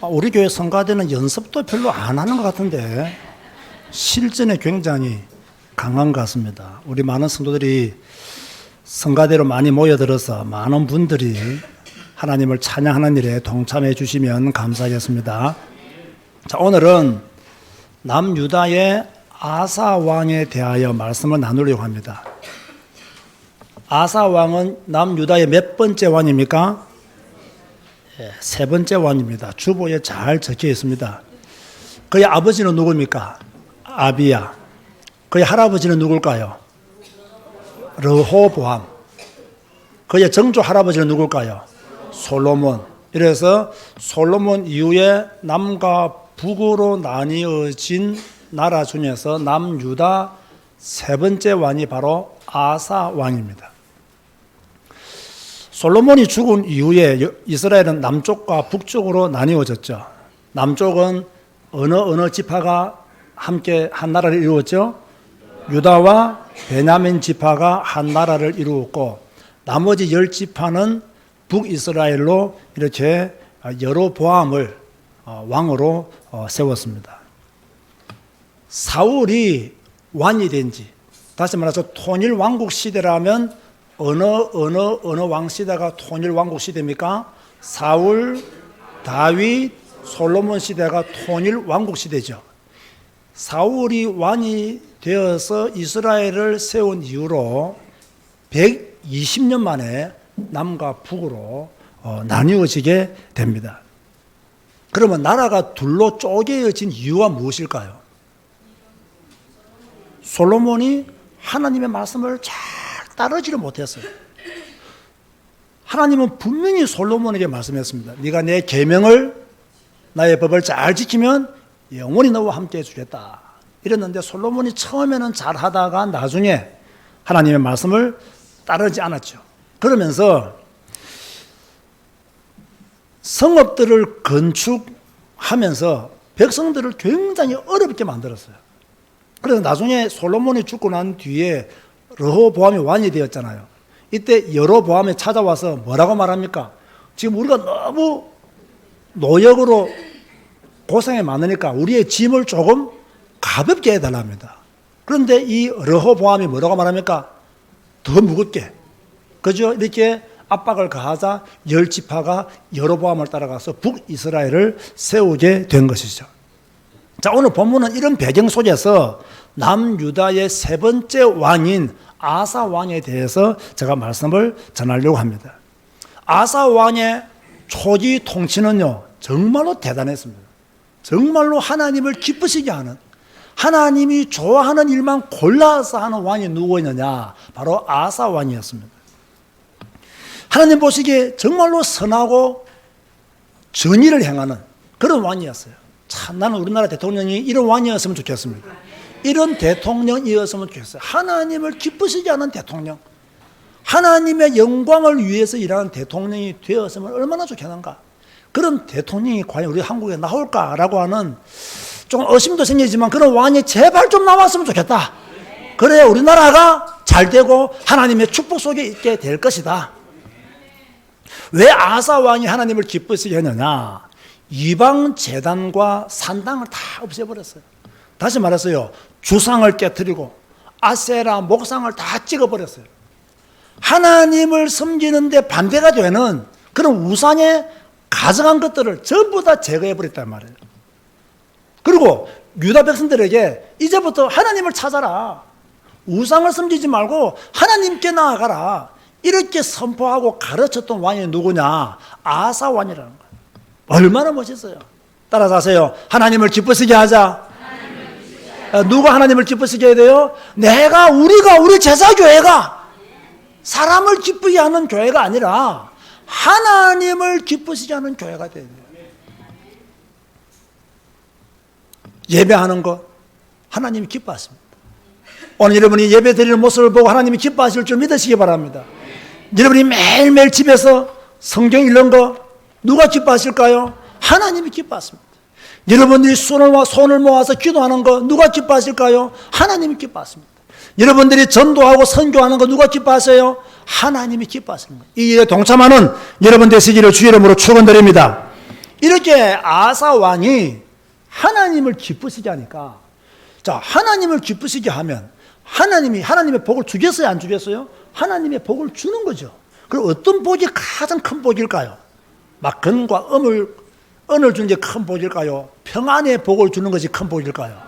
우리 교회 성가대는 연습도 별로 안 하는 것 같은데 실전에 굉장히 강한 것 같습니다. 우리 많은 성도들이 성가대로 많이 모여들어서 많은 분들이 하나님을 찬양하는 일에 동참해 주시면 감사하겠습니다. 자, 오늘은 남유다의 아사 왕에 대하여 말씀을 나누려고 합니다. 아사 왕은 남유다의 몇 번째 왕입니까? 세 번째 왕입니다. 주보에 잘 적혀 있습니다. 그의 아버지는 누굽니까? 아비야. 그의 할아버지는 누굴까요? 르호보암. 그의 정조 할아버지는 누굴까요? 솔로몬. 이래서 솔로몬 이후에 남과 북으로 나뉘어진 나라 중에서 남유다 세 번째 왕이 바로 아사 왕입니다. 솔로몬이 죽은 이후에 이스라엘은 남쪽과 북쪽으로 나뉘어졌죠. 남쪽은 어느 지파가 함께 한 나라를 이루었죠? 유다와 베냐민 지파가 한 나라를 이루었고, 나머지 10지파는 북이스라엘로 이렇게 여로보암을 왕으로 세웠습니다. 사울이 왕이 된 지, 다시 말해서 통일 왕국 시대라면 어느 왕 시대가 통일 왕국 시대입니까? 사울, 다윗, 솔로몬 시대가 통일 왕국 시대죠. 사울이 왕이 되어서 이스라엘을 세운 이후로 120년 만에 남과 북으로 나뉘어지게 됩니다. 그러면 나라가 둘로 쪼개어진 이유가 무엇일까요? 솔로몬이 하나님의 말씀을 잘 따르지를 못했어요. 하나님은 분명히 솔로몬에게 말씀했습니다. 네가 내 계명을, 나의 법을 잘 지키면 영원히 너와 함께 해주겠다. 이랬는데 솔로몬이 처음에는 잘 하다가 나중에 하나님의 말씀을 따르지 않았죠. 그러면서 성읍들을 건축하면서 백성들을 굉장히 어렵게 만들었어요. 그래서 나중에 솔로몬이 죽고 난 뒤에 르호보암이 왕이 되었잖아요. 이때 여로보암이 찾아와서 뭐라고 말합니까? 지금 우리가 너무 노역으로 고생이 많으니까 우리의 짐을 조금 가볍게 해달랍니다. 그런데 이 르호보암이 뭐라고 말합니까? 더 무겁게. 그죠? 이렇게 압박을 가하자 10지파가 여로보암을 따라가서 북이스라엘을 세우게 된 것이죠. 자, 오늘 본문은 이런 배경 속에서 남유다의 세 번째 왕인 아사 왕에 대해서 제가 말씀을 전하려고 합니다. 아사 왕의 초기 통치는요, 정말로 대단했습니다. 정말로 하나님을 기쁘시게 하는, 하나님이 좋아하는 일만 골라서 하는 왕이 누구였느냐? 바로 아사 왕이었습니다. 하나님 보시기에 정말로 선하고 정의를 행하는 그런 왕이었어요. 참, 나는 우리나라 대통령이 이런 왕이었으면 좋겠습니다. 이런 대통령이었으면 좋겠어요. 하나님을 기쁘시게 하는 대통령, 하나님의 영광을 위해서 일하는 대통령이 되었으면 얼마나 좋겠는가. 그런 대통령이 과연 우리 한국에 나올까라고 하는 조금 의심도 생기지만 그런 왕이 제발 좀 나왔으면 좋겠다. 그래야 우리나라가 잘 되고 하나님의 축복 속에 있게 될 것이다. 왜 아사 왕이 하나님을 기쁘시게 했느냐? 이방 제단과 산당을 다 없애버렸어요. 다시 말해서요, 주상을 깨뜨리고 아세라 목상을 다 찍어버렸어요. 하나님을 섬기는데 반대가 되는 그런 우상에 가증한 것들을 전부 다 제거해버렸단 말이에요. 그리고 유다 백성들에게 이제부터 하나님을 찾아라, 우상을 섬기지 말고 하나님께 나아가라, 이렇게 선포하고 가르쳤던 왕이 누구냐? 아사 왕이라는 거예요. 얼마나 멋있어요. 따라서 하세요. 하나님을 기쁘시게 하자. 누가 하나님을 기쁘시게 해야 돼요? 우리 제사교회가 사람을 기쁘게 하는 교회가 아니라 하나님을 기쁘시게 하는 교회가 돼야 돼요. 예배하는 것 하나님이 기뻐하십니다. 오늘 여러분이 예배 드리는 모습을 보고 하나님이 기뻐하실 줄 믿으시기 바랍니다. 여러분이 매일매일 집에서 성경 읽는 거 누가 기뻐하실까요? 하나님이 기뻐하십니다. 여러분들이 손을 모아서 기도하는 거 누가 기뻐하실까요? 하나님이 기뻐하십니다. 여러분들이 전도하고 선교하는 거 누가 기뻐하세요? 하나님이 기뻐하시는 거예요. 이 일에 동참하는 여러분 되시기를 주의 이름으로 축원드립니다. 이렇게 아사 왕이 하나님을 기쁘시게 하니까, 자, 하나님을 기쁘시게 하면 하나님이 하나님의 복을 주겠어요, 안 주겠어요? 하나님의 복을 주는 거죠. 그럼 어떤 복이 가장 큰 복일까요? 막 근과 은을 주는 게 큰 복일까요? 평안의 복을 주는 것이 큰 복일까요?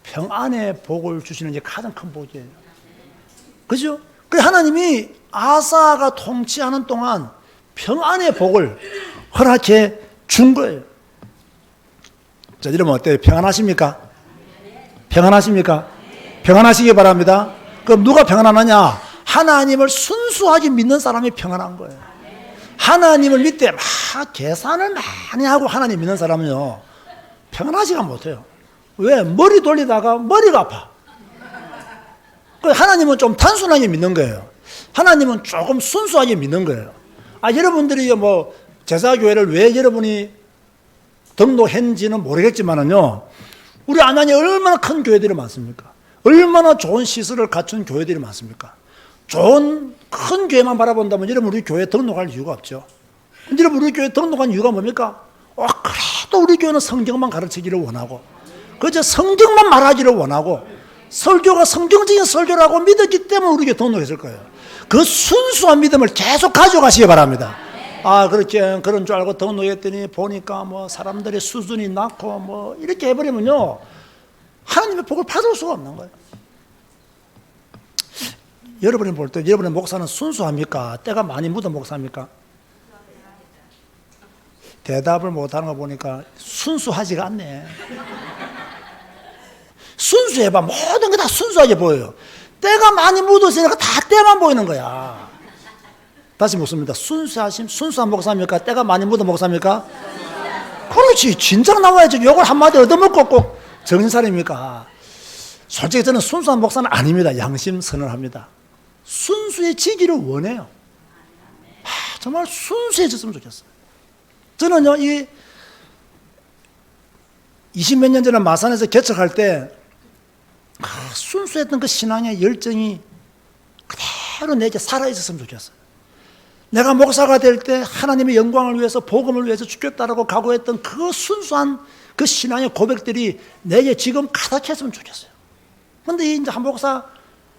평안의 복을 주시는 게 가장 큰 복이에요. 그죠? 그래서 하나님이 아사가 통치하는 동안 평안의 복을 허락해 준 거예요. 자, 여러분 어때요? 평안하십니까? 평안하십니까? 평안하시기 바랍니다. 그럼 누가 평안하느냐? 하나님을 순수하게 믿는 사람이 평안한 거예요. 하나님을 믿되 막 계산을 많이 하고 하나님 믿는 사람은요, 평안하지가 못해요. 왜? 머리 돌리다가 머리가 아파. 하나님은 좀 단순하게 믿는 거예요. 하나님은 조금 순수하게 믿는 거예요. 여러분들이 뭐 제사교회를 왜 여러분이 등록했는지는 모르겠지만은요, 우리 안양에 얼마나 큰 교회들이 많습니까? 얼마나 좋은 시설을 갖춘 교회들이 많습니까? 좋은 큰 교회만 바라본다면 여러분 우리 교회에 등록할 이유가 없죠. 근데 여러분 우리 교회에 등록한 이유가 뭡니까? 그래도 우리 교회는 성경만 가르치기를 원하고, 그저 성경만 말하기를 원하고, 설교가 성경적인 설교라고 믿었기 때문에 우리 교회 등록했을 거예요. 그 순수한 믿음을 계속 가져가시기 바랍니다. 그렇게 그런 줄 알고 등록했더니 보니까 뭐 사람들의 수준이 낮고 뭐 이렇게 해버리면요, 하나님의 복을 받을 수가 없는 거예요. 여러분이 볼 때 여러분의 목사는 순수합니까? 때가 많이 묻은 목사입니까? 대답을 못하는 거 보니까 순수하지가 않네. 순수해봐. 모든 게 다 순수하게 보여요. 때가 많이 묻었으니까 다 때만 보이는 거야. 다시 묻습니다. 순수한 목사입니까? 때가 많이 묻은 목사입니까? 그렇지. 진작 나와야지. 욕을 한마디 얻어먹고 꼭 정신사입니까? 솔직히 저는 순수한 목사는 아닙니다. 양심 선언합니다. 순수해지기를 원해요. 정말 순수해졌으면 좋겠어요. 저는요, 20몇 년 전에 마산에서 개척할 때 순수했던 그 신앙의 열정이 그대로 내게 살아있었으면 좋겠어요. 내가 목사가 될 때 하나님의 영광을 위해서 복음을 위해서 죽겠다라고 각오했던 그 순수한 그 신앙의 고백들이 내게 지금 가득했으면 좋겠어요. 그런데 이제 한 목사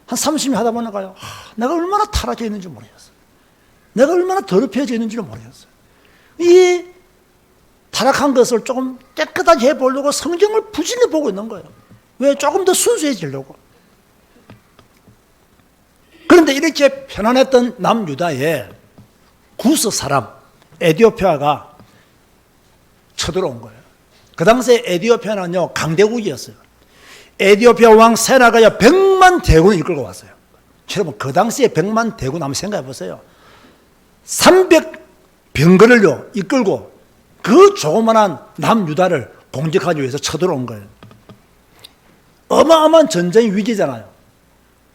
한 30년 하다 보니까요, 내가 얼마나 타락해 있는지 모르겠어요. 내가 얼마나 더럽혀져 있는지를 모르겠어요. 이 타락한 것을 조금 깨끗하게 해보려고 성경을 부지런히 보고 있는 거예요. 왜? 조금 더 순수해지려고. 그런데 이렇게 편안했던 남유다에 구스 사람 에디오피아가 쳐들어온 거예요. 그 당시에 에디오피아는요, 강대국이었어요. 에디오피아 왕 세나가야 100만 대군을 이끌고 왔어요. 여러분 그 당시에 100만 대군 한번 생각해 보세요. 300병거를요 이끌고 그 조그만한 남유다를 공격하기 위해서 쳐들어온 거예요. 어마어마한 전쟁의 위기잖아요.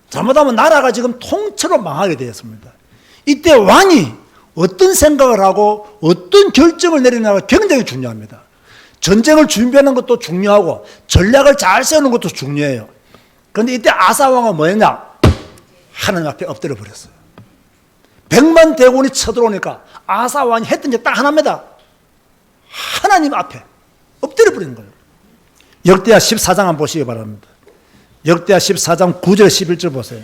잘못하면 나라가 지금 통째로 망하게 되었습니다. 이때 왕이 어떤 생각을 하고 어떤 결정을 내리냐가 굉장히 중요합니다. 전쟁을 준비하는 것도 중요하고 전략을 잘 세우는 것도 중요해요. 그런데 이때 아사 왕은 뭐였냐? 하나님 앞에 엎드려 버렸어요. 100만 대군이 쳐들어오니까 아사 왕이 했던 게 딱 하나입니다. 하나님 앞에 엎드려 버리는 거예요. 역대하 14장 한번 보시기 바랍니다. 역대하 14장 9절 11절 보세요.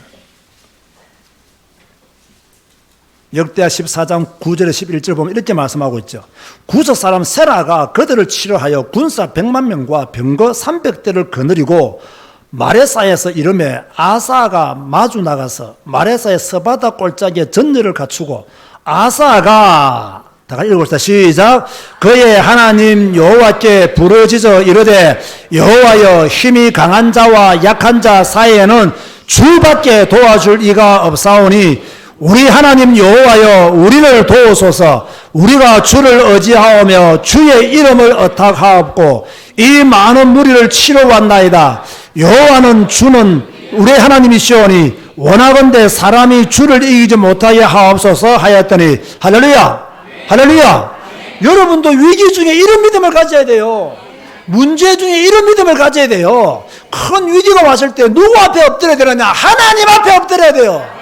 역대하 14장 9절에 11절 보면 이렇게 말씀하고 있죠. 구스 사람 세라가 그들을 치료하여 군사 100만 명과 병거 300대를 거느리고 마레사에서 이름에 아사가 마주 나가서 마레사의 서바다 골짜기에 전열을 갖추고 아사가 다 같이 읽읍시다. 시작. 그의 하나님 여호와께 부르짖어 이르되 여호와여 힘이 강한 자와 약한 자 사이에는 주밖에 도와줄 이가 없사오니 우리 하나님 여호와여 우리를 도우소서. 우리가 주를 의지하오며 주의 이름을 의탁하옵고 이 많은 무리를 치러 왔나이다. 여호와는 주는 우리 하나님이시오니 원하건대 사람이 주를 이기지 못하게 하옵소서 하였더니 할렐루야. 할렐루야. 여러분도 위기 중에 이런 믿음을 가져야 돼요. 문제 중에 이런 믿음을 가져야 돼요. 큰 위기가 왔을 때 누구 앞에 엎드려야 되느냐? 하나님 앞에 엎드려야 돼요.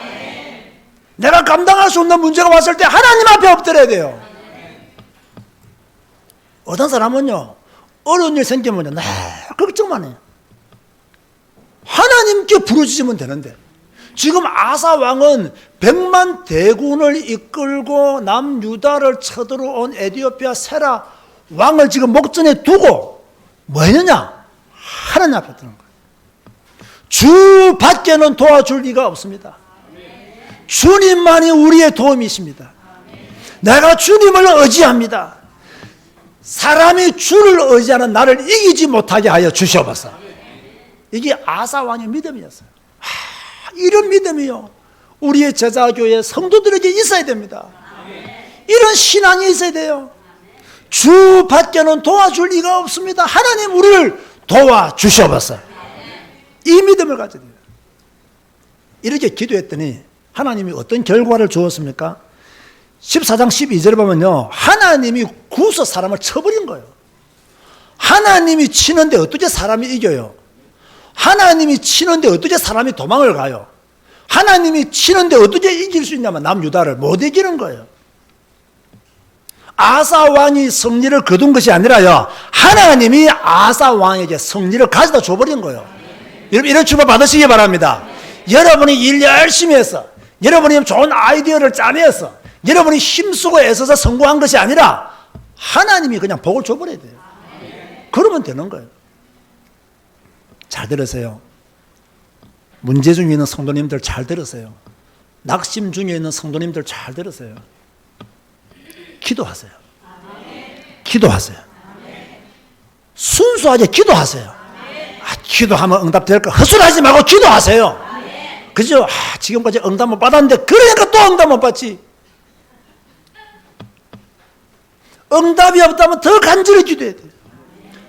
내가 감당할 수 없는 문제가 왔을 때 하나님 앞에 엎드려야 돼요. 어떤 사람은요, 어려운 일 생기면요, 나 걱정만 해요. 하나님께 부르짖으면 되는데, 지금 아사 왕은 100만 대군을 이끌고 남유다를 쳐들어온 에디오피아 세라 왕을 지금 목전에 두고 뭐 했느냐? 하나님 앞에 드는 거예요. 주 밖에는 도와줄 리가 없습니다. 주님만이 우리의 도움이십니다. 내가 주님을 의지합니다. 사람이 주를 의지하는 나를 이기지 못하게 하여 주시옵소서. 이게 아사 왕의 믿음이었어요. 이런 믿음이요, 우리의 제자교회 성도들에게 있어야 됩니다. 이런 신앙이 있어야 돼요. 주 밖에는 도와줄 리가 없습니다. 하나님 우리를 도와주시옵소서. 이 믿음을 가져야 돼요. 이렇게 기도했더니 하나님이 어떤 결과를 주었습니까? 14장 12절에 보면요, 하나님이 구서 사람을 쳐버린 거예요. 하나님이 치는데 어떻게 사람이 이겨요? 하나님이 치는데 어떻게 사람이 도망을 가요? 하나님이 치는데 어떻게 이길 수 있냐면 남유다를 못 이기는 거예요. 아사 왕이 승리를 거둔 것이 아니라요, 하나님이 아사 왕에게 승리를 가져다 줘버린 거예요. 여러분, 이런 축복 받으시기 바랍니다. 여러분이 일 열심히 해서, 여러분이 좋은 아이디어를 짜내서, 여러분이 힘쓰고 애써서 성공한 것이 아니라 하나님이 그냥 복을 줘버려야 돼요. 그러면 되는 거예요. 잘 들으세요. 문제 중에 있는 성도님들 잘 들으세요. 낙심 중에 있는 성도님들 잘 들으세요. 기도하세요. 기도하세요. 순수하게 기도하세요. 기도하면 응답될 거 헛소리하지 말고 기도하세요. 그죠? 지금까지 응답 못 받았는데 그러니까 또 응답 못 받지. 응답이 없다면 더 간절히 기도해야 돼요.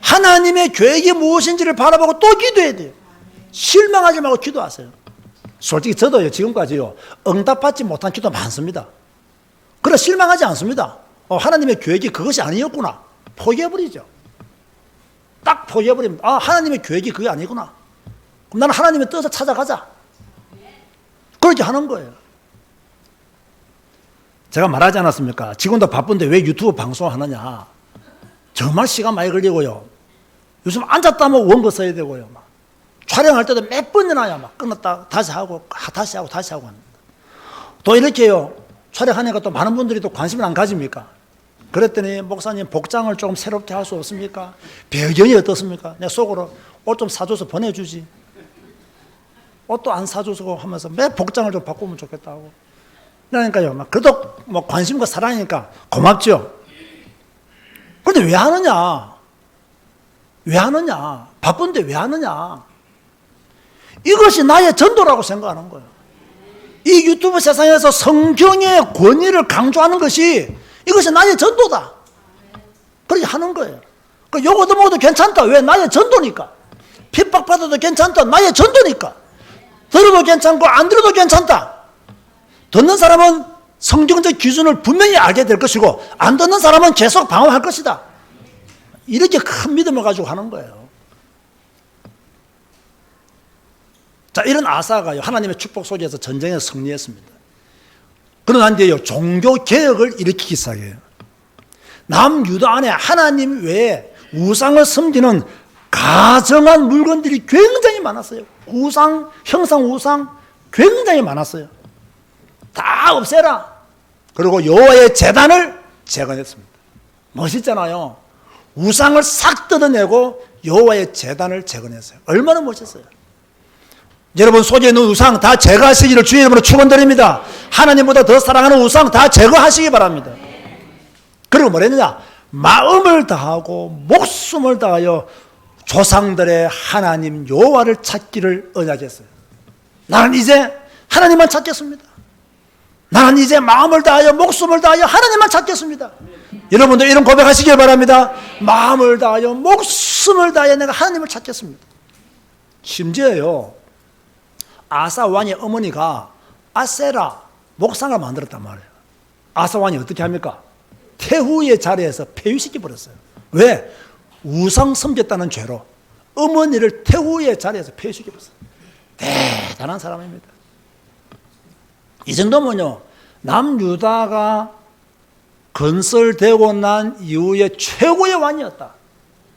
하나님의 계획이 무엇인지를 바라보고 또 기도해야 돼요. 실망하지 말고 기도하세요. 솔직히 저도요, 지금까지요, 응답받지 못한 기도 많습니다. 그래 실망하지 않습니다. 하나님의 계획이 그것이 아니었구나, 포기해버리죠. 딱 포기해버립니다. 하나님의 계획이 그게 아니구나. 그럼 나는 하나님의 뜻을 찾아가자, 그렇게 하는 거예요. 제가 말하지 않았습니까? 지금도 바쁜데 왜 유튜브 방송하느냐. 정말 시간 많이 걸리고요, 요즘 앉았다 하면 원고 써야 되고요, 막 촬영할 때도 몇 번이나야 막 끊었다 다시 하고 다시 하고 다시 하고 합니다. 또 이렇게요, 촬영하니까 또 많은 분들이 또 관심을 안 가집니까? 그랬더니 목사님 복장을 조금 새롭게 할 수 없습니까? 배경이 어떻습니까? 내가 속으로 옷 좀 사줘서 보내주지, 옷도 안 사줘서 하면서 매 복장을 좀 바꾸면 좋겠다고. 그러니까요, 막 그래도 뭐 관심과 사랑이니까 고맙죠. 그런데 왜 하느냐? 왜 하느냐? 바쁜데 왜 하느냐? 이것이 나의 전도라고 생각하는 거예요. 이 유튜브 세상에서 성경의 권위를 강조하는 것이, 이것이 나의 전도다, 그렇게 하는 거예요. 욕 얻어먹어도 괜찮다. 왜? 나의 전도니까. 핍박받아도 괜찮다. 나의 전도니까. 들어도 괜찮고 안 들어도 괜찮다. 듣는 사람은 성경적 기준을 분명히 알게 될 것이고, 안 듣는 사람은 계속 방어할 것이다. 이렇게 큰 믿음을 가지고 하는 거예요. 자, 이런 아사가요, 하나님의 축복 속에서 전쟁에서 승리했습니다. 그러나 이제요, 종교 개혁을 일으키기 시작해요. 남유다 안에 하나님 외에 우상을 섬기는 가정한 물건들이 굉장히 많았어요. 우상, 형상 우상 굉장히 많았어요. 다 없애라. 그리고 여호와의 제단을 재건했습니다. 멋있잖아요. 우상을 싹 뜯어내고 여호와의 제단을 재건했어요. 얼마나 멋있어요. 여러분 속에 있는 우상 다 제거하시기를 주의 이름으로 축원드립니다. 하나님보다 더 사랑하는 우상 다 제거하시기 바랍니다. 그리고 뭐랬느냐? 마음을 다하고 목숨을 다하여 조상들의 하나님 여호와를 찾기를 언약했어요. 나는 이제 하나님만 찾겠습니다. 나는 이제 마음을 다하여 목숨을 다하여 하나님만 찾겠습니다. 여러분들 이런 고백하시길 바랍니다. 마음을 다하여 목숨을 다하여 내가 하나님을 찾겠습니다. 심지어요, 아사 왕의 어머니가 아세라 목상을 만들었단 말이에요. 아사 왕이 어떻게 합니까? 태후의 자리에서 폐위시켜 버렸어요. 왜? 우상 섬겼다는 죄로 어머니를 태후의 자리에서 폐위시켜 버렸어요. 대단한 사람입니다. 이 정도면요, 남유다가 건설되고 난 이후에 최고의 왕이었다.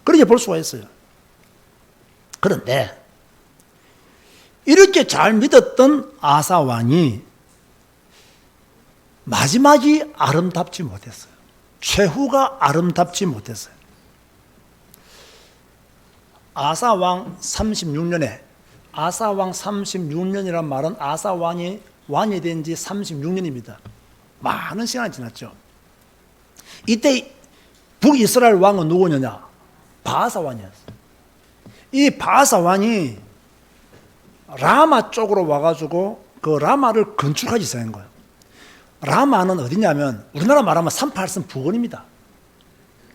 그렇게 볼 수가 있어요. 그런데 이렇게 잘 믿었던 아사 왕이 마지막이 아름답지 못했어요. 최후가 아름답지 못했어요. 아사 왕 36년에, 아사 왕 36년이란 말은 아사 왕이 된 지 36년입니다. 많은 시간이 지났죠. 이때 북이스라엘 왕은 누구냐? 바하사 왕이었어요. 이 바하사 왕이 라마 쪽으로 와가지고 그 라마를 건축하기 시작한 거예요. 라마는 어디냐면 우리나라 말하면 38선 부근입니다.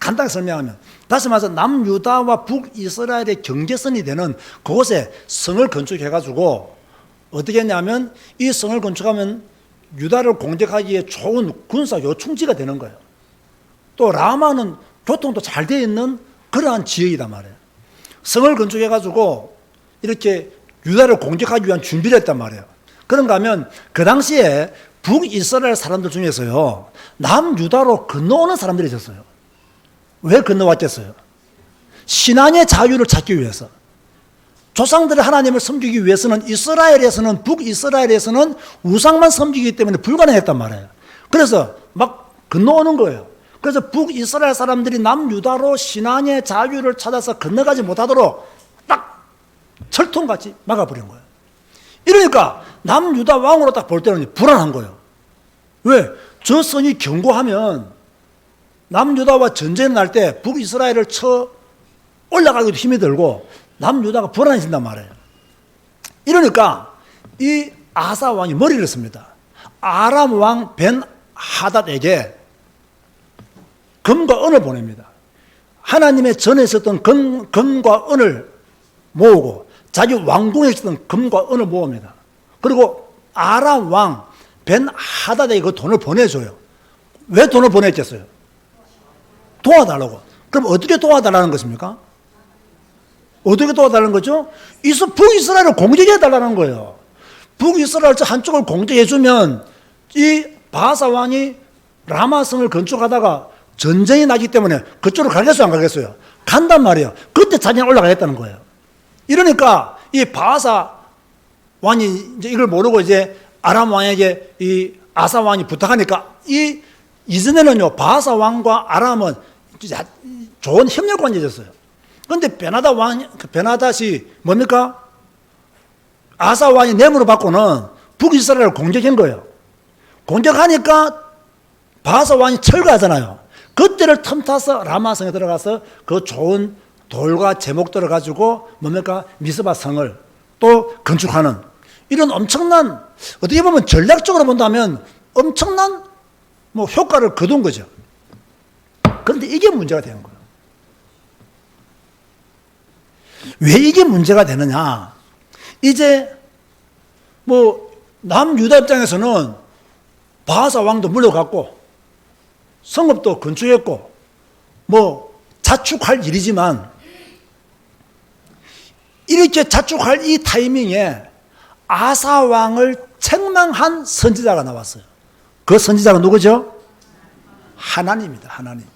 간단히 설명하면 다시 말해서 남유다와 북이스라엘의 경계선이 되는 그곳에 성을 건축해가지고 어떻게 했냐면 이 성을 건축하면 유다를 공격하기에 좋은 군사 요충지가 되는 거예요. 또 라마는 교통도 잘 되어 있는 그러한 지역이단 말이에요. 성을 건축해가지고 이렇게 유다를 공격하기 위한 준비를 했단 말이에요. 그런가 하면 그 당시에 북이스라엘 사람들 중에서요, 남유다로 건너오는 사람들이 있었어요. 왜 건너왔겠어요? 신앙의 자유를 찾기 위해서. 조상들의 하나님을 섬기기 위해서는 이스라엘에서는, 북이스라엘에서는 우상만 섬기기 때문에 불가능했단 말이에요. 그래서 막 건너오는 거예요. 그래서 북이스라엘 사람들이 남유다로 신앙의 자유를 찾아서 건너가지 못하도록 딱 철통같이 막아버린 거예요. 이러니까 남유다 왕으로 딱 볼 때는 불안한 거예요. 왜? 저 성이 견고하면 남유다와 전쟁이 날 때 북이스라엘을 쳐 올라가기도 힘이 들고 남유다가 불안해진단 말이에요. 이러니까 이 아사 왕이 머리를 씁니다. 아람 왕 벤 하닷에게 금과 은을 보냅니다. 하나님의 전에 있었던 금과 은을 모으고 자기 왕궁에 있었던 금과 은을 모읍니다. 그리고 아람 왕 벤 하닷에게 그 돈을 보내줘요. 왜 돈을 보냈겠어요? 도와달라고. 그럼 어떻게 도와달라는 것입니까? 어떻게 도와달라는 거죠? 북이스라엘을 공격해달라는 거예요. 북이스라엘 한쪽을 공격해주면 이 바하사 왕이 라마성을 건축하다가 전쟁이 나기 때문에 그쪽으로 가겠어요, 안 가겠어요? 간단 말이에요. 그때 자기는 올라가겠다는 거예요. 이러니까 이 바하사 왕이 이제 이걸 모르고 이제 아람 왕에게 이 아사 왕이 부탁하니까 이전에는요, 바하사 왕과 아람은 좋은 협력 관계였어요. 그런데 베나닷이 뭡니까? 아사 왕이 뇌물을 받고는 북이스라엘을 공격한 거예요. 공격하니까 바하사 왕이 철거하잖아요. 그때를 틈타서 라마성에 들어가서 그 좋은 돌과 제목들을 가지고 뭡니까? 미스바 성을 또 건축하는 이런 엄청난, 어떻게 보면 전략적으로 본다면 엄청난 효과를 거둔 거죠. 그런데 이게 문제가 되는 거예요. 왜 이게 문제가 되느냐? 이제 남유다 입장에서는 바하사 왕도 물려갔고 성읍도 건축했고 자축할 일이지만 이렇게 자축할 이 타이밍에 아사 왕을 책망한 선지자가 나왔어요. 그 선지자가 누구죠? 하나님입니다. 하나님.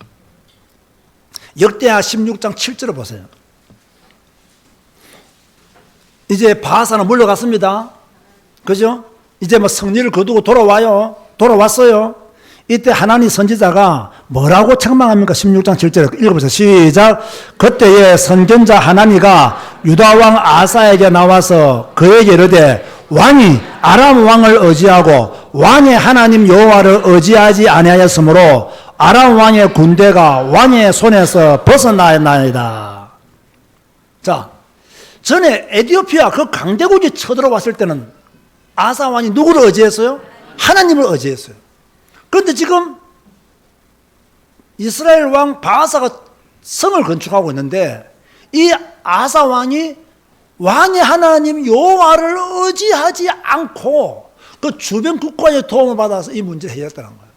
역대하 16장 7절을 보세요. 이제 바하사는 물러갔습니다. 그죠? 이제 성리를 거두고 돌아왔어요. 이때 하나님 선지자가 뭐라고 책망합니까? 16장 7절 읽어보세요. 시작. 그때에 선견자 하나니가 유다왕 아사에게 나와서 그에게 이르되 왕이 아람 왕을 의지하고 왕의 하나님 여호와를 의지하지 아니하였으므로 아람 왕의 군대가 왕의 손에서 벗어나나이다. 자, 전에 에티오피아 그 강대국이 쳐들어왔을 때는 아사 왕이 누구를 의지했어요? 하나님을 의지했어요. 그런데 지금 이스라엘 왕 바하사가 성을 건축하고 있는데 이 아사 왕이 왕의 하나님 여호와를 의지하지 않고 그 주변 국가의 도움을 받아서 이 문제를 해결했다는 거예요.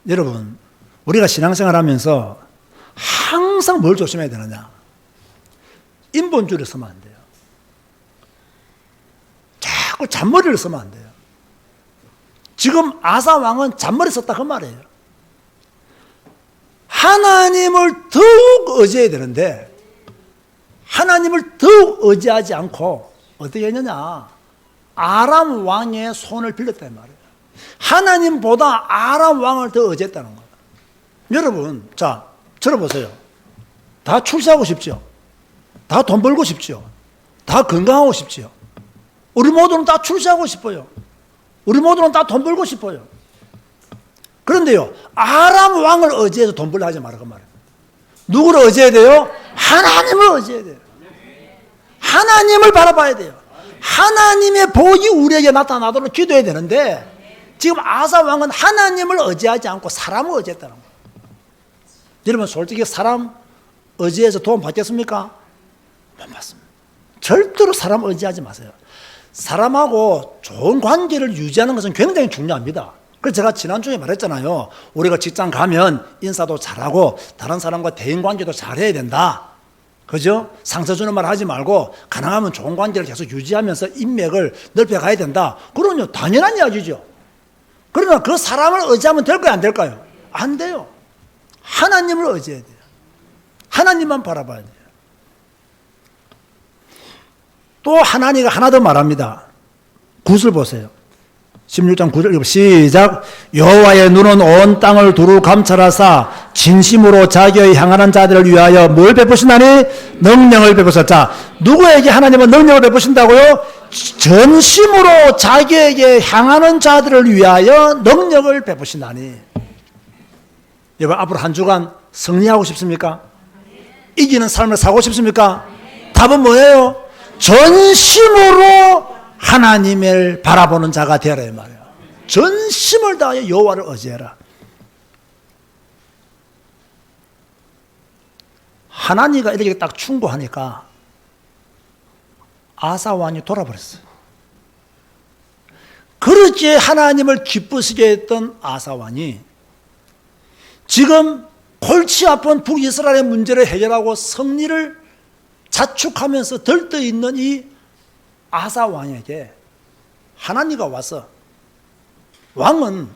여러분, 우리가 신앙생활 하면서 항상 뭘 조심해야 되느냐? 인본주의를 쓰면 안 돼요. 자꾸 잔머리를 쓰면 안 돼요. 지금 아사 왕은 잔머리 썼다 그 말이에요. 하나님을 더욱 의지해야 되는데 하나님을 더욱 의지하지 않고 어떻게 했느냐, 아람 왕의 손을 빌렸단 말이에요. 하나님보다 아람 왕을 더 의지했다는 거예요. 여러분, 자, 들어보세요. 다 출세하고 싶죠? 다 돈 벌고 싶죠? 다 건강하고 싶죠? 우리 모두는 다 출세하고 싶어요. 우리 모두는 다 돈 벌고 싶어요. 그런데요, 아람 왕을 의지해서 돈 벌려 하지 말라고 말이에요. 누구를 의지해야 돼요? 하나님을 의지해야 돼요. 하나님을 바라봐야 돼요. 하나님의 복이 우리에게 나타나도록 기도해야 되는데 지금 아사 왕은 하나님을 의지하지 않고 사람을 의지했다는 거예요. 여러분, 솔직히 사람 의지해서 도움 받겠습니까? 못 받습니다. 절대로 사람 의지하지 마세요. 사람하고 좋은 관계를 유지하는 것은 굉장히 중요합니다. 그래서 제가 지난주에 말했잖아요. 우리가 직장 가면 인사도 잘하고 다른 사람과 대인관계도 잘해야 된다. 그죠? 상처 주는 말 하지 말고 가능하면 좋은 관계를 계속 유지하면서 인맥을 넓혀가야 된다. 그럼요, 당연한 이야기죠. 그러나 그 사람을 의지하면 될까요, 안 될까요? 안 돼요. 하나님을 의지해야 돼요. 하나님만 바라봐야 돼요. 또 하나님이 하나 더 말합니다. 9절 보세요. 16장 9절 시작. 여호와의 눈은 온 땅을 두루 감찰하사 진심으로 자기의 향하는 자들을 위하여 뭘 베푸시나니? 능력을 베푸셨자. 누구에게 하나님은 능력을 베푸신다고요? 전심으로 자기에게 향하는 자들을 위하여 능력을 베푸시나니. 여러분, 앞으로 한 주간 승리하고 싶습니까? 이기는 삶을 살고 싶습니까? 답은 뭐예요? 전심으로 하나님을 바라보는 자가 되어라 이 말이에요. 전심을 다하여 여호와를 의지해라. 하나니가 이렇게 딱 충고하니까 아사 왕이 돌아버렸어요. 그렇게 하나님을 기쁘시게 했던 아사 왕이 지금 골치 아픈 북이스라엘의 문제를 해결하고 승리를 자축하면서 들떠있는 이 아사 왕에게 하나님과 와서, 왕은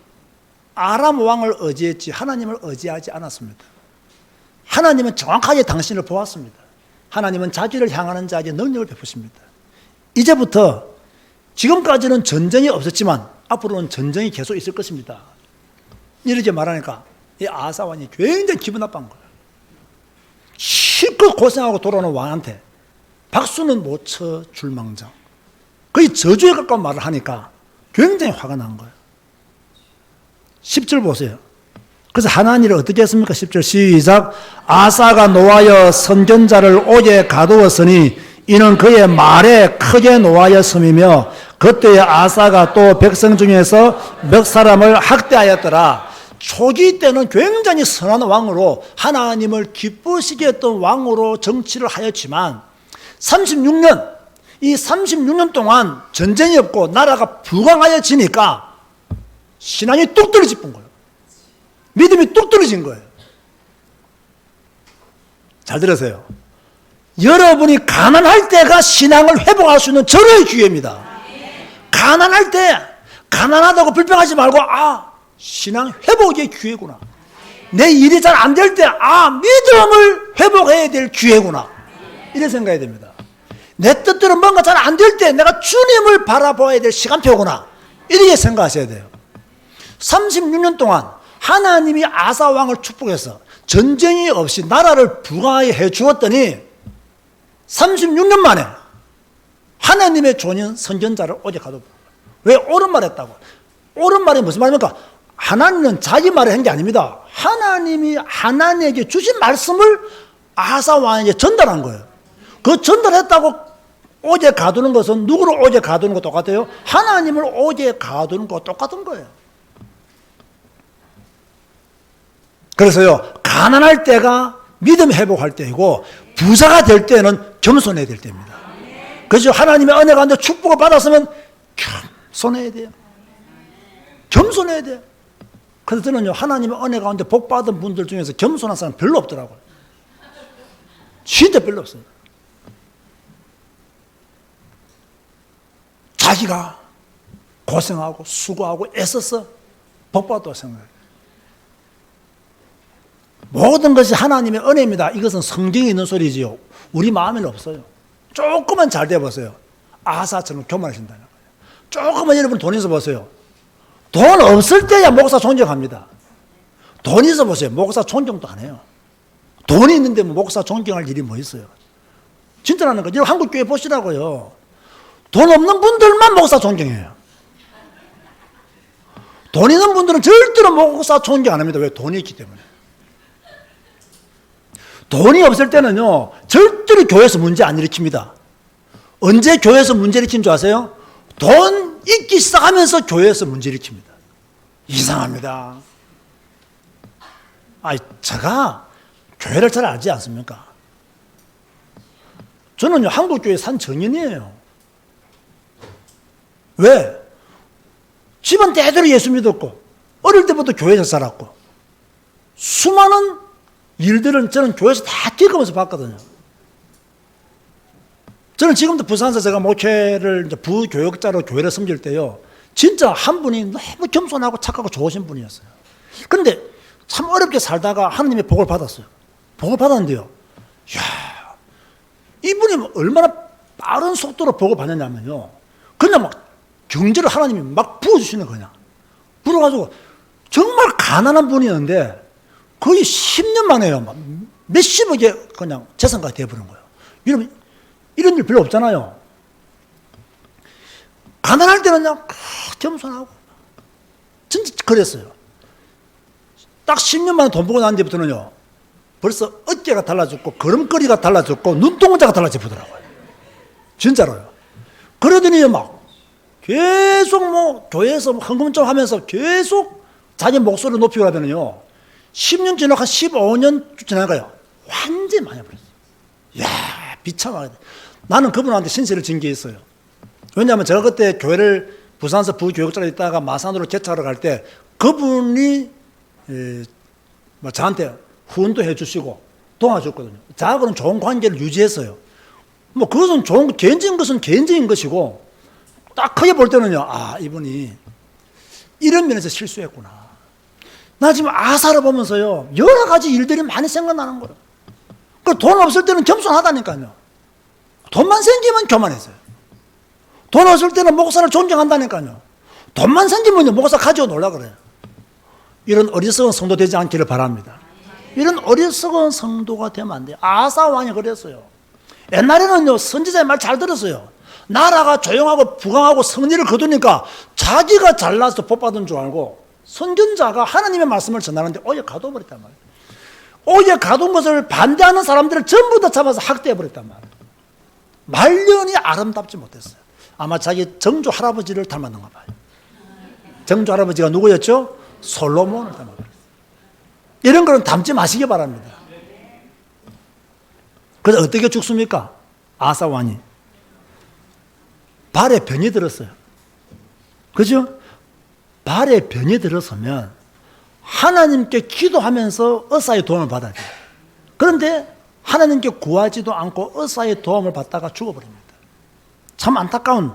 아람 왕을 의지했지 하나님을 의지하지 않았습니다. 하나님은 정확하게 당신을 보았습니다. 하나님은 자기를 향하는 자에게 능력을 베푸십니다. 이제부터, 지금까지는 전쟁이 없었지만 앞으로는 전쟁이 계속 있을 것입니다. 이렇게 말하니까 이 아사 왕이 굉장히 기분 나쁜 거예요. 실컷 고생하고 돌아오는 왕한테 박수는 못 쳐 줄망정, 거의 저주에 가까운 말을 하니까 굉장히 화가 난 거예요. 10절 보세요. 그래서 하나님을 어떻게 했습니까? 10절 시작. 아사가 노하여 선견자를 옥에 가두었으니 이는 그의 말에 크게 노하였음이며 그때에 아사가 또 백성 중에서 몇 사람을 학대하였더라. 초기 때는 굉장히 선한 왕으로 하나님을 기쁘시게 했던 왕으로 정치를 하였지만 36년, 이 36년 동안 전쟁이 없고 나라가 부강하여지니까 신앙이 뚝 떨어진 거예요. 믿음이 뚝 떨어진 거예요. 잘 들으세요. 여러분이 가난할 때가 신앙을 회복할 수 있는 절호의 기회입니다. 가난할 때 가난하다고 불평하지 말고 신앙 회복의 기회구나. 내 일이 잘 안 될 때 믿음을 회복해야 될 기회구나. 이렇게 생각해야 됩니다. 내 뜻대로 뭔가 잘 안 될 때 내가 주님을 바라봐야 될 시간표구나. 이렇게 생각하셔야 돼요. 36년 동안 하나님이 아사 왕을 축복해서 전쟁이 없이 나라를 부강하게 주었더니 36년 만에 하나님의 종인 선견자를 옥에 가둬. 왜? 옳은 말 했다고. 옳은 말이 무슨 말입니까? 하나님은 자기 말을 한 게 아닙니다. 하나님이 하나님에게 주신 말씀을 아사 왕에게 전달한 거예요. 그 전달했다고 옥에 가두는 것은 누구를 옥에 가두는 거 똑같아요? 하나님을 옥에 가두는 거 똑같은 거예요. 그래서요, 가난할 때가 믿음 회복할 때이고 부자가 될 때는 겸손해야 될 때입니다. 그래서 하나님의 은혜 가운데 축복을 받았으면 겸손해야 돼요. 겸손해야 돼요. 그래서 저는요, 하나님의 은혜 가운데 복 받은 분들 중에서 겸손한 사람 별로 없더라고요. 진짜 별로 없어요. 자기가 고생하고 수고하고 애써서 복받았다고 생각해요. 모든 것이 하나님의 은혜입니다. 이것은 성경에 있는 소리지요. 우리 마음에는 없어요. 조금만 잘 돼보세요. 아사처럼 교만하신다는 거예요. 조금만 여러분 돈 있어 보세요. 돈 없을 때야 목사 존경합니다. 돈 있어 보세요. 목사 존경도 안 해요. 돈이 있는데 목사 존경할 일이 뭐 있어요. 진짜라는 거죠. 한국 교회 보시라고요. 돈 없는 분들만 목사 존경해요. 돈 있는 분들은 절대로 목사 존경 안 합니다. 왜? 돈이 있기 때문에. 돈이 없을 때는요, 절대로 교회에서 문제 안 일으킵니다. 언제 교회에서 문제 일으킨 줄 아세요? 돈 있기 시작하면서 교회에서 문제 일으킵니다. 이상합니다. 제가 교회를 잘 알지 않습니까? 저는요, 한국교회 산 정인이에요. 왜? 집안 대대로 예수 믿었고, 어릴 때부터 교회에서 살았고, 수많은 일들은 저는 교회에서 다 겪으면서 봤거든요. 저는 지금도 부산에서 제가 목회를 이제 부교역자로 교회를 섬길 때요, 진짜 한 분이 너무 겸손하고 착하고 좋으신 분이었어요. 그런데 참 어렵게 살다가 하나님의 복을 받았어요. 복을 받았는데요, 이야, 이분이 얼마나 빠른 속도로 복을 받느냐면요, 그냥 막 경제를 하나님이 막 부어주시는 거냐. 부어가지고 정말 가난한 분이었는데 거의 10년 만에요. 막 몇십억의 그냥 재산가 되어버린 거예요. 여러분, 이런 일 별로 없잖아요. 가난할 때는 그냥 겸손하고. 진짜 그랬어요. 딱 10년 만에 돈 벌고 난 뒤부터는요, 벌써 어깨가 달라졌고, 걸음걸이가 달라졌고, 눈동자가 달라지더라고요. 진짜로요. 그러더니 막 계속 교회에서 헌금 좀 하면서 계속 자기 목소리를 높이고 하더니요, 10년 지나고 한 15년 지나가요. 완전히 많이 버렸어요. 이야, 비참하게. 나는 그분한테 신세를 진 게 있어요. 왜냐하면 제가 그때 교회를 부산에서 부교육자로 있다가 마산으로 개척하러 갈 때 그분이 저한테 후원도 해주시고 도와줬거든요. 저하고는 좋은 관계를 유지했어요. 그것은 개인적인 것은 개인적인 것이고, 딱 크게 볼 때는요, 이분이 이런 면에서 실수했구나. 나 지금 아사를 보면서요, 여러 가지 일들이 많이 생각나는 거예요. 돈 없을 때는 겸손하다니까요. 돈만 생기면 교만해져요. 돈 없을 때는 목사를 존경한다니까요. 돈만 생기면요, 목사 가지고 놀라 그래요. 이런 어리석은 성도 되지 않기를 바랍니다. 이런 어리석은 성도가 되면 안 돼요. 아사 왕이 그랬어요. 옛날에는요, 선지자의 말 잘 들었어요. 나라가 조용하고 부강하고 성리를 거두니까 자기가 잘나서 복 받은 줄 알고 선견자가 하나님의 말씀을 전하는데 오히려 가둬버렸단 말이에요. 오히려 가둔 것을 반대하는 사람들을 전부 다 잡아서 학대해버렸단 말이에요. 말년이 아름답지 못했어요. 아마 자기 정조 할아버지를 닮았는가 봐요. 정조 할아버지가 누구였죠? 솔로몬을 닮았어요. 이런 거는 닮지 마시기 바랍니다. 그래서 어떻게 죽습니까? 아사 왕이 발에 병이 들었어요. 그죠? 발에 병이 들었으면 하나님께 기도하면서 의사의 도움을 받아야 돼요. 그런데 하나님께 구하지도 않고 의사의 도움을 받다가 죽어버립니다. 참 안타까운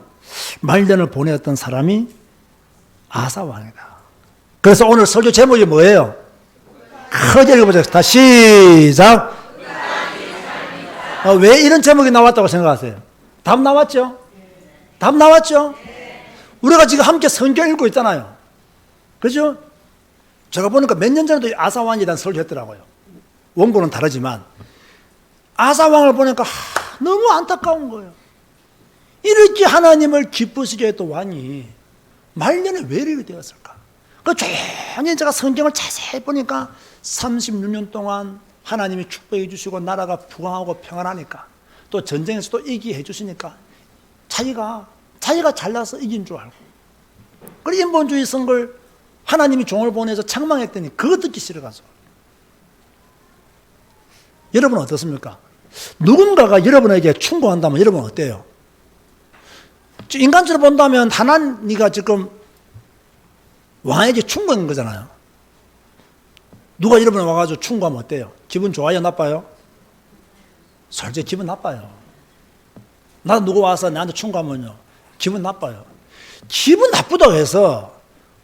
말년을 보내었던 사람이 아사 왕이다. 그래서 오늘 설교 제목이 뭐예요? 크게 읽어보세요. 다시 시작. 왜 이런 제목이 나왔다고 생각하세요? 답 나왔죠? 답 나왔죠? 우리가 지금 함께 성경 읽고 있잖아요. 그죠? 제가 보니까 몇 년 전에도 아사왕에 대한 설교 했더라고요. 원고는 다르지만 아사왕을 보니까 너무 안타까운 거예요. 이렇게 하나님을 기쁘시게 했던 왕이 말년에 왜 이렇게 되었을까? 조용히 제가 성경을 자세히 보니까 36년 동안 하나님이 축복해 주시고 나라가 부강하고 평안하니까, 또 전쟁에서도 이기게 해 주시니까 자기가 잘나서 이긴 줄 알고, 그리고 인본주의 선걸 하나님이 종을 보내서 책망했더니 그거 듣기 싫어가지고. 여러분은 어떻습니까? 누군가가 여러분에게 충고한다면 여러분은 어때요? 인간적으로 본다면 하나님이 지금 왕에게 충고한 거잖아요. 누가 여러분에 와가지고 충고하면 어때요? 기분 좋아요? 나빠요? 솔직히 기분 나빠요. 나도 누구 와서 나한테 충고하면요, 기분 나빠요. 기분 나쁘다고 해서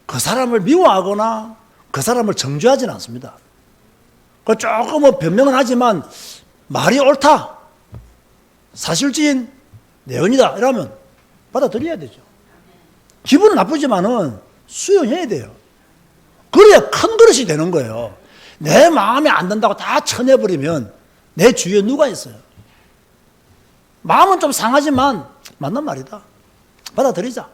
그 사람을 미워하거나 그 사람을 정죄하지는 않습니다. 조금 뭐 변명은 하지만 말이 옳다, 사실지인 내언이다 이러면 받아들여야 되죠. 기분은 나쁘지만은 수용해야 돼요. 그래야 큰 그릇이 되는 거예요. 내 마음에 안 든다고 다 쳐내버리면 내 주위에 누가 있어요? 마음은 좀 상하지만 맞는 말이다, 받아들이자,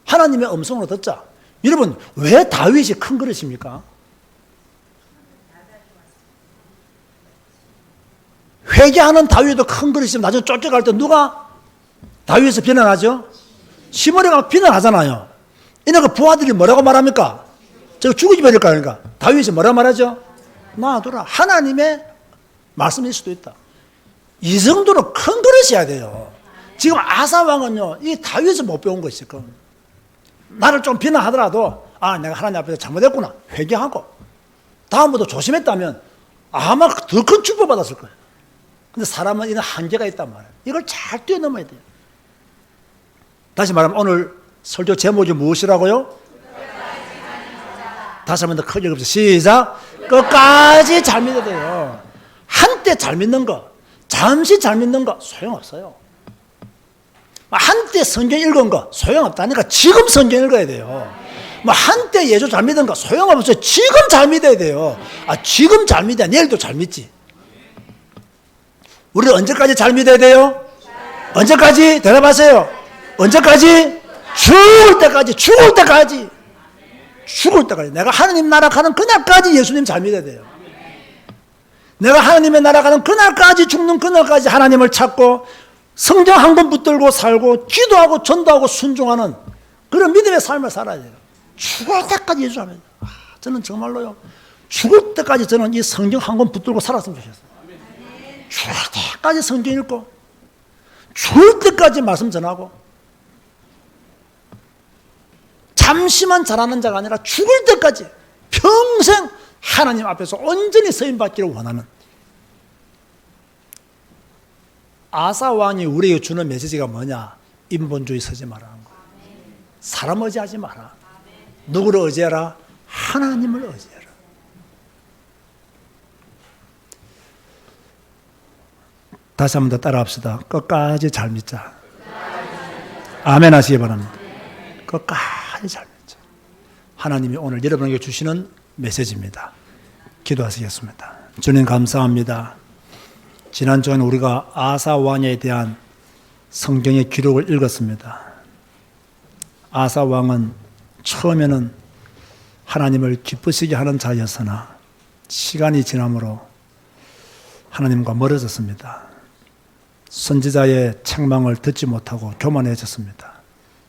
하나님의 음성으로 듣자. 여러분, 왜 다윗이 큰 그릇입니까? 회개하는 다윗도 큰 그릇이면 나중에 쫓겨갈 때 누가 다윗을 비난하죠? 시므리가 비난하잖아요. 이내 그 부하들이 뭐라고 말합니까? 저 죽이지 버릴까? 그러니까 다윗이 뭐라고 말하죠? 놔두라. 하나님의 말씀일 수도 있다. 이 정도로 큰 그릇이어야 돼요. 지금 아사 왕은요, 이 다윗을 못 배운 것이 지금. 나를 좀 비난하더라도 내가 하나님 앞에서 잘못했구나 회개하고 다음부터 조심했다면 아마 더 큰 축복 받았을 거예요. 근데 사람은 이런 한계가 있단 말이에요. 이걸 잘 뛰어넘어야 돼요. 다시 말하면 오늘 설교 제목이 무엇이라고요? 다시 한 번 더 크게 읽읍시다. 시작. 끝까지 잘 믿어야 돼요. 한때 잘 믿는 거, 잠시 잘 믿는 거 소용없어요. 한때 성경 읽은 거 소용없다니까 지금 성경 읽어야 돼요. 한때 예수 잘 믿은 거 소용없어요. 지금 잘 믿어야 돼요. 지금 잘 믿어야 내일도 잘 믿지. 우리 언제까지 잘 믿어야 돼요? 언제까지? 대답하세요. 언제까지? 죽을 때까지, 죽을 때까지. 죽을 때까지. 내가 하나님 나라 가는 그날까지 예수님 잘 믿어야 돼요. 내가 하나님의 나라 가는 그날까지, 죽는 그날까지 하나님을 찾고 성경 한 권 붙들고 살고 기도하고 전도하고 순종하는 그런 믿음의 삶을 살아야 돼요. 죽을 때까지 예수 잘 믿어요. 저는 정말로요, 죽을 때까지 저는 이 성경 한 권 붙들고 살았으면 좋겠어요. 죽을 때까지 성경 읽고 죽을 때까지 말씀 전하고 잠시만 잘하는 자가 아니라 죽을 때까지 평생 하나님 앞에서 온전히 서임받기를 원하는. 아사 왕이 우리에게 주는 메시지가 뭐냐? 인본주의 서지 말라는 거야. 사람 의지하지 마라. 누구를 의지해라? 하나님을 의지해라. 다시 한 번 더 따라합시다. 끝까지 잘 믿자. 아멘 하시기 바랍니다. 끝까지 잘 믿자. 하나님이 오늘 여러분에게 주시는 메시지입니다. 기도하시겠습니다. 주님 감사합니다. 지난 주간 우리가 아사 왕에 대한 성경의 기록을 읽었습니다. 아사 왕은 처음에는 하나님을 기쁘시게 하는 자였으나 시간이 지남으로 하나님과 멀어졌습니다. 선지자의 책망을 듣지 못하고 교만해졌습니다.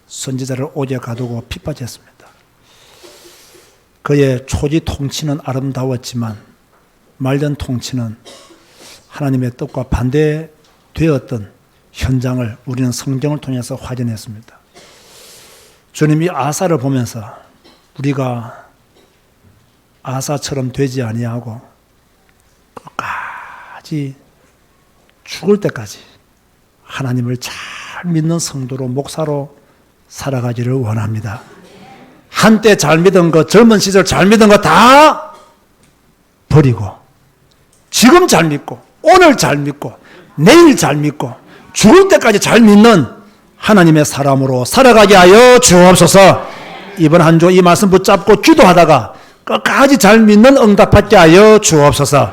선지자를 옥에 가두고 핍박했습니다. 그의 초기 통치는 아름다웠지만 말년 통치는 하나님의 뜻과 반대되었던 현장을 우리는 성경을 통해서 확인했습니다. 주님이 아사를 보면서 우리가 아사처럼 되지 아니하고 끝까지 죽을 때까지 하나님을 잘 믿는 성도로 목사로 살아가기를 원합니다. 한때 잘 믿은 것, 젊은 시절 잘 믿은 것 다 버리고 지금 잘 믿고 오늘 잘 믿고 내일 잘 믿고 죽을 때까지 잘 믿는 하나님의 사람으로 살아가게 하여 주옵소서. 이번 한 주 이 말씀 붙잡고 기도하다가 끝까지 잘 믿는 응답받게 하여 주옵소서.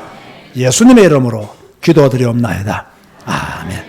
예수님의 이름으로 기도드리옵나이다. 아멘.